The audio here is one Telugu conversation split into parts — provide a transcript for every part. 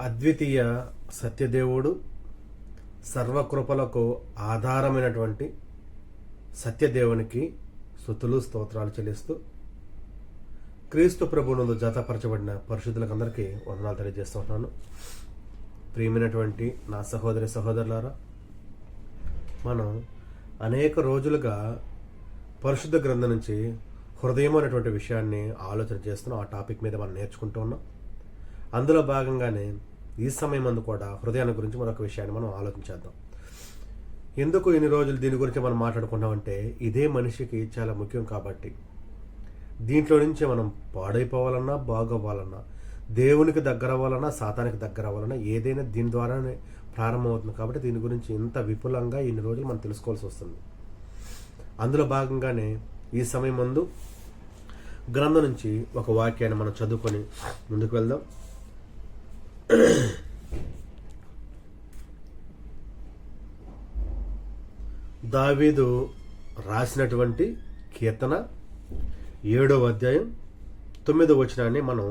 అద్వితీయ సత్యదేవుడు, సర్వకృపలకు ఆధారమైనటువంటి సత్యదేవునికి స్తుతులు స్తోత్రాలు చెల్లిస్తూ క్రీస్తు ప్రభువునందు జతపరచబడిన పరిశుద్ధులకు అందరికీ వందనాలు తెలియజేస్తున్నాను. ప్రియమైనటువంటి నా సహోదరి సహోదరులారా, మనం అనేక రోజులుగా పరిశుద్ధ గ్రంథం నుంచి హృదయం అనేటువంటి విషయాన్ని ఆలోచన చేస్తున్నాం. ఆ టాపిక్ మీద మనం నేర్చుకుంటూ ఉన్నాం. అందులో భాగంగానే ఈ సమయం మందు కూడా హృదయాన్ని గురించి మరొక విషయాన్ని మనం ఆలోచించేద్దాం. ఎందుకు ఇన్ని రోజులు దీని గురించి మనం మాట్లాడుకున్నామంటే, ఇదే మనిషికి చాలా ముఖ్యం. కాబట్టి దీంట్లో నుంచి మనం పాడైపోవాలన్నా, బాగవ్వాలన్నా, దేవునికి దగ్గర అవ్వాలన్నా, సాతానికి దగ్గర అవ్వాలన్నా, ఏదైనా దీని ద్వారానే ప్రారంభమవుతుంది. కాబట్టి దీని గురించి ఇంత విపులంగా ఇన్ని రోజులు మనం తెలుసుకోవాల్సి వస్తుంది. అందులో భాగంగానే ఈ సమయం ముందు గ్రంథం నుంచి ఒక వాక్యాన్ని మనం చదువుకొని ముందుకు వెళ్దాం. దావీదు రాసినటువంటి కీర్తన 7వ అధ్యాయం 9వ వచనాన్ని మనం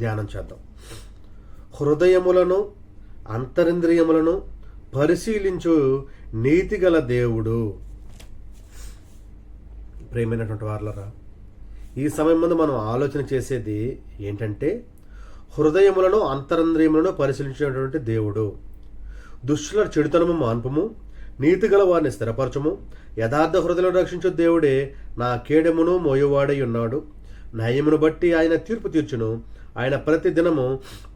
ధ్యానం చేద్దాం. హృదయములను అంతరింద్రియములను పరిశీలించు నీతిగల దేవుడు. ప్రేమైనటువంటి వారలరా, ఈ సమయం ముందు మనం ఆలోచన చేసేది ఏంటంటే, హృదయములను అంతరింద్రియములను పరిశీలించినటువంటి దేవుడు. దుష్టుల చెడుతనము మాన్పము, నీతిగల వారిని స్థిరపరచము, యథార్థ హృదయం రక్షించు దేవుడే నా కేడమును మోయువాడై ఉన్నాడు. న్యాయమును బట్టి ఆయన తీర్పు తీర్చును, ఆయన ప్రతి దినము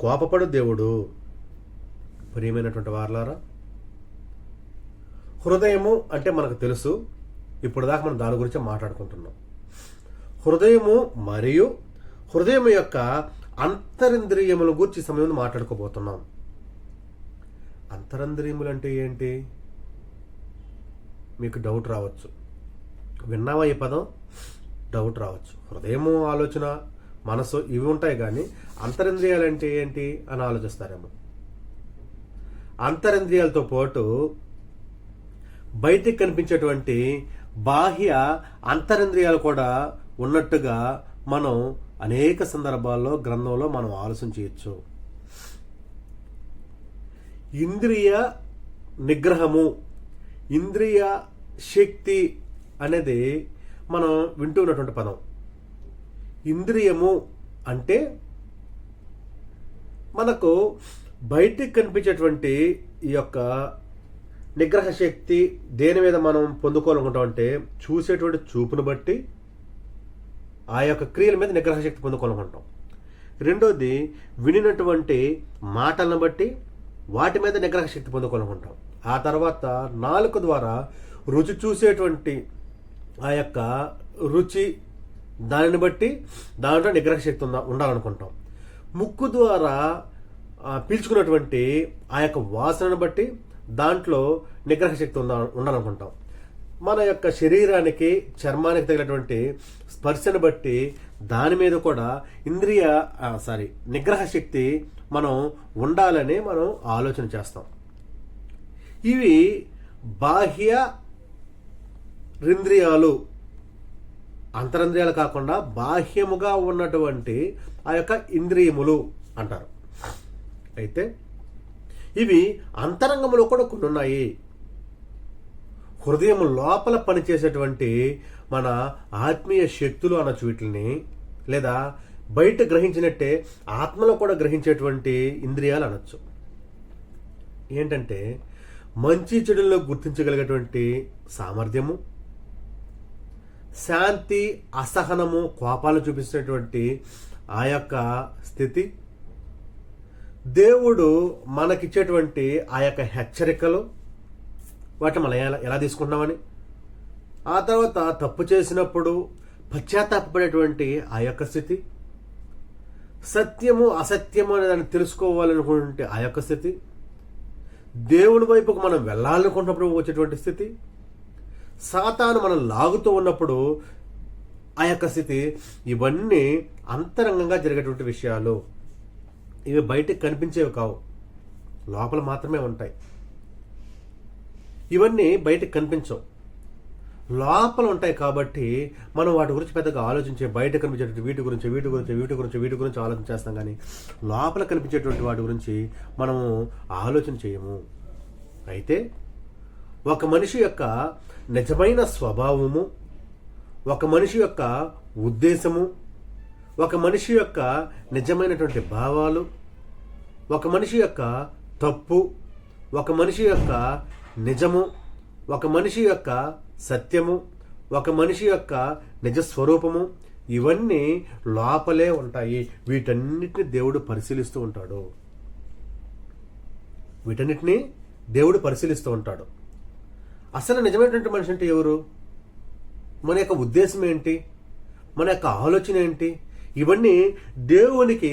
కోపపడు దేవుడు. ప్రియమైనటువంటి వారలారా, హృదయము అంటే మనకు తెలుసు. ఇప్పుడు దాకా మనం దాని గురించి మాట్లాడుకుంటున్నాం. హృదయము మరియు హృదయం యొక్క అంతరింద్రియముల గురించి సమయం మాట్లాడుకోబోతున్నాం. అంతరింద్రియములు అంటే ఏంటి? మీకు డౌట్ రావచ్చు. విన్నావా ఈ పదం? డౌట్ రావచ్చు. హృదయము, ఆలోచన, మనసు ఇవి ఉంటాయి, కానీ అంతరింద్రియాలు అంటే ఏంటి అని ఆలోచిస్తారేమో. అంతరింద్రియాలతో పాటు బయటికి కనిపించేటువంటి బాహ్య అంతరింద్రియాలు కూడా ఉన్నట్టుగా మనం అనేక సందర్భాల్లో గ్రంథంలో మనం ఆలోచన చేయొచ్చు. ఇంద్రియ నిగ్రహము, ఇంద్రియ శక్తి అనేది మనం వింటూ ఉన్నటువంటి పదం. ఇంద్రియము అంటే మనకు బయటికి కనిపించేటువంటి ఈ యొక్క నిగ్రహ శక్తి దేని మీద మనం పొందుకోవాలనుకుంటామంటే, చూసేటువంటి చూపును బట్టి ఆ యొక్క క్రియల మీద నిగ్రహ శక్తి పొందుకోవాలనుకుంటాం. రెండోది, వినినటువంటి మాటలను బట్టి వాటి మీద నిగ్రహ శక్తి పొందుకోవాలనుకుంటాం. ఆ తర్వాత నాలుక ద్వారా రుచి చూసేటువంటి ఆ యొక్క రుచి, దానిని బట్టి దాంట్లో నిగ్రహ శక్తి ఉండాలనుకుంటాం. ముక్కు ద్వారా పీల్చుకున్నటువంటి ఆ యొక్క వాసనను బట్టి దాంట్లో నిగ్రహ శక్తి ఉండాలనుకుంటాం. మన యొక్క శరీరానికి, చర్మానికి తగినటువంటి స్పర్శను బట్టి దాని మీద కూడా నిగ్రహ శక్తి మనం ఉండాలని మనం ఆలోచన చేస్తాం. ఇవి బాహ్య ఇంద్రియాలు, అంతరింద్రియాలు కాకుండా బాహ్యముగా ఉన్నటువంటి ఆ యొక్క ఇంద్రియములు అంటారు. అయితే ఇవి అంతరంగంలో కూడా కొన్ని ఉన్నాయి. హృదయం లోపల పనిచేసేటువంటి మన ఆత్మీయ శక్తులు అనొచ్చు వీటిని, లేదా బయట గ్రహించినట్టే ఆత్మలో కూడా గ్రహించేటువంటి ఇంద్రియాలు అనొచ్చు. ఏంటంటే, మంచి చెడుల్లో గుర్తించగలిగేటువంటి సామర్థ్యము, శాంతి, అసహనము, కోపాలు చూపించేటువంటి ఆ యొక్క స్థితి, దేవుడు మనకిచ్చేటువంటి ఆ యొక్క హెచ్చరికలు, వాటిని మనం ఎలా తీసుకుంటున్నామని, ఆ తర్వాత తప్పు చేసినప్పుడు పశ్చాత్తాపడేటువంటి ఆ యొక్క స్థితి, సత్యము అసత్యము అనే దాన్ని తెలుసుకోవాలనుకుంటే ఆ యొక్క స్థితి, దేవుని వైపుకు మనం వెళ్ళాలనుకున్నప్పుడు వచ్చేటువంటి స్థితి, సాతాను మనం లాగుతూ ఉన్నప్పుడు ఆ యొక్క స్థితి, ఇవన్నీ అంతరంగంగా జరిగేటువంటి విషయాలు. ఇవి బయటకు కనిపించేవి కావు, లోపల మాత్రమే ఉంటాయి. ఇవన్నీ బయటకు కనిపించవు. లోపల ఉంటాయి కాబట్టి మనం వాటి గురించి పెద్దగా ఆలోచించే, బయట కనిపించేటువంటి వీటి గురించి ఆలోచన చేస్తాం, కానీ లోపల కనిపించేటువంటి వాటి గురించి మనము ఆలోచన చేయము. అయితే ఒక మనిషి యొక్క నిజమైన స్వభావము, ఒక మనిషి యొక్క ఉద్దేశము, ఒక మనిషి యొక్క నిజమైనటువంటి భావాలు, ఒక మనిషి యొక్క తప్పు, ఒక మనిషి యొక్క నిజము, ఒక మనిషి యొక్క సత్యము, ఒక మనిషి యొక్క నిజస్వరూపము, ఇవన్నీ లోపలే ఉంటాయి. వీటన్నిటిని దేవుడు పరిశీలిస్తూ ఉంటాడు. అసలు నిజమైనటువంటి మనిషి అంటే ఎవరు? మన యొక్క ఉద్దేశం ఏంటి? మన యొక్క ఆలోచన ఏంటి? ఇవన్నీ దేవునికి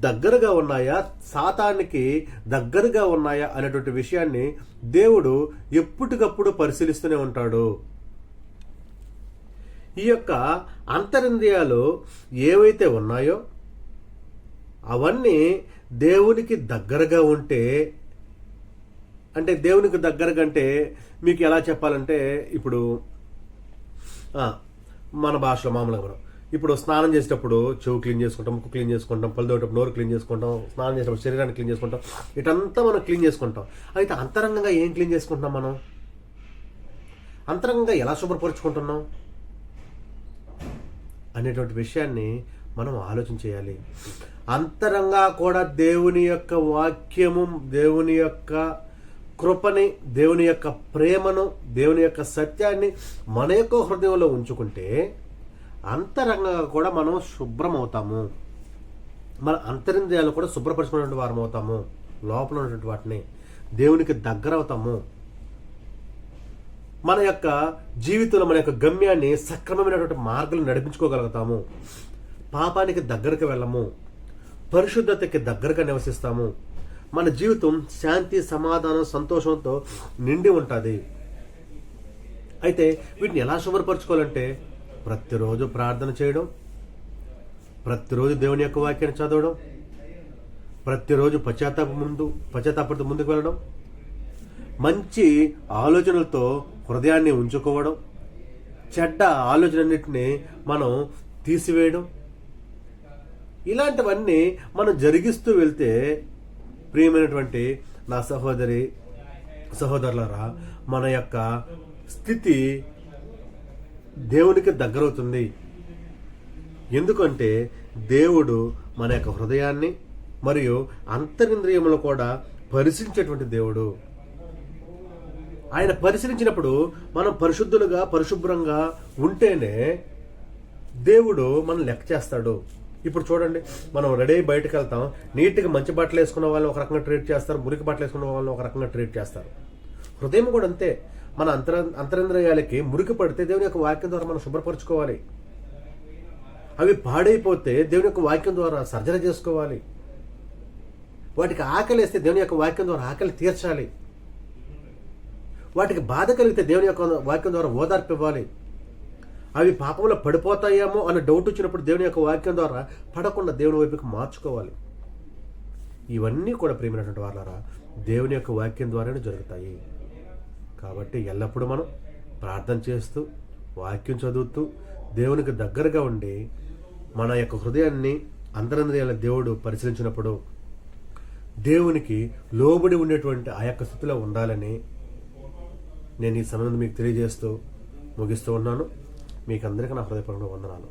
దగ్గరగా ఉన్నాయా, సాతానికి దగ్గరగా ఉన్నాయా అనేటువంటి విషయాన్ని దేవుడు ఎప్పటికప్పుడు పరిశీలిస్తూనే ఉంటాడు. ఈ యొక్క అంతరింద్రియాలు ఏవైతే ఉన్నాయో అవన్నీ దేవునికి దగ్గరగా ఉంటే, అంటే దేవునికి దగ్గరగా అంటే మీకు ఎలా చెప్పాలంటే, ఇప్పుడు మన భాషలో మామూలుగా మనం ఇప్పుడు స్నానం చేసేటప్పుడు చెవు క్లీన్ చేసుకుంటాం, ముక్కు క్లీన్ చేసుకుంటాం, పళ్ళు తోటప్పుడు నోరు క్లీన్ చేసుకుంటాం, స్నానం చేసేటప్పుడు శరీరాన్ని క్లీన్ చేసుకుంటాం, ఇటంతా మనం క్లీన్ చేసుకుంటాం. అయితే అంతరంగంగా ఏం క్లీన్ చేసుకుంటున్నాం? మనం అంతరంగంగా ఎలా శుభ్రపరుచుకుంటున్నాం అనేటువంటి విషయాన్ని మనం ఆలోచన చేయాలి. అంతరంగా కూడా దేవుని యొక్క వాక్యము, దేవుని యొక్క కృపని, దేవుని యొక్క ప్రేమను, దేవుని యొక్క సత్యాన్ని మన యొక్క హృదయంలో ఉంచుకుంటే అంతరంగంగా కూడా మనం శుభ్రం అవుతాము. మన అంతరింద్రియాలు కూడా శుభ్రపరచుకున్నటువంటి వారం అవుతాము. లోపల ఉన్నటువంటి వాటిని దేవునికి దగ్గర అవుతాము. మన యొక్క జీవితంలో మన యొక్క గమ్యాన్ని సక్రమమైనటువంటి మార్గాలు నడిపించుకోగలుగుతాము. పాపానికి దగ్గరకు వెళ్ళము, పరిశుద్ధతకి దగ్గరగా నివసిస్తాము. మన జీవితం శాంతి, సమాధానం, సంతోషంతో నిండి ఉంటుంది. అయితే వీటిని ఎలా శుభ్రపరచుకోవాలంటే ప్రతిరోజు ప్రార్థన చేయడం, ప్రతిరోజు దేవుని యొక్క వాక్యాన్ని చదవడం, ప్రతిరోజు పశ్చాత్తాపంతో ముందుకు వెళ్ళడం, మంచి ఆలోచనలతో హృదయాన్ని ఉంచుకోవడం, చెడ్డ ఆలోచనన్నింటినీ మనం తీసివేయడం, ఇలాంటివన్నీ మనం జరిగిస్తూ వెళ్తే ప్రియమైనటువంటి నా సహోదరులారా, మన యొక్క స్థితి దేవునికి దగ్గరవుతుంది. ఎందుకంటే దేవుడు మన యొక్క హృదయాన్ని మరియు అంతరింద్రియములు కూడా పరిశీలించేటువంటి దేవుడు. ఆయన పరిశీలించినప్పుడు మనం పరిశుద్ధులుగా, పరిశుభ్రంగా ఉంటేనే దేవుడు మనం లెక్క చేస్తాడు. ఇప్పుడు చూడండి, మనం రెడీ అయ్యి బయటకు వెళ్తాం, నీట్గా మంచి బట్టలు వేసుకున్న వాళ్ళని ఒక రకంగా ట్రీట్ చేస్తారు, మురికి బట్టలు వేసుకున్న వాళ్ళని ఒక రకంగా ట్రీట్ చేస్తారు. హృదయం కూడా అంతే. మన అంతరింద్రియాలకి మురికి పడితే దేవుని యొక్క వాక్యం ద్వారా మనం శుభ్రపరచుకోవాలి. అవి పాడైపోతే దేవుని యొక్క వాక్యం ద్వారా సర్జరీ చేసుకోవాలి. వాటికి ఆకలి వేస్తే దేవుని యొక్క వాక్యం ద్వారా ఆకలి తీర్చాలి. వాటికి బాధ కలిగితే దేవుని యొక్క వాక్యం ద్వారా ఓదార్పు ఇవ్వాలి. అవి పాపంలో పడిపోతాయేమో అనే డౌట్ వచ్చినప్పుడు దేవుని యొక్క వాక్యం ద్వారా పడకుండా దేవుని వైపుకి మార్చుకోవాలి. ఇవన్నీ కూడా ప్రియమైనటువంటి వారులారా దేవుని యొక్క వాక్యం ద్వారానే జరుగుతాయి. కాబట్టి ఎల్లప్పుడూ మనం ప్రార్థన చేస్తూ, వాక్యం చదువుతూ, దేవునికి దగ్గరగా ఉండి మన యొక్క హృదయాన్ని, అంతరింద్రియాల దేవుడు పరిశీలించినప్పుడు దేవునికి లోబడి ఉండేటువంటి ఆ యొక్క స్థితిలో ఉండాలని నేను ఈ సమయంలో మీకు తెలియజేస్తూ ముగిస్తూ ఉన్నాను. మీకు అందరికీ నా హృదయపూర్వక వందనాలు.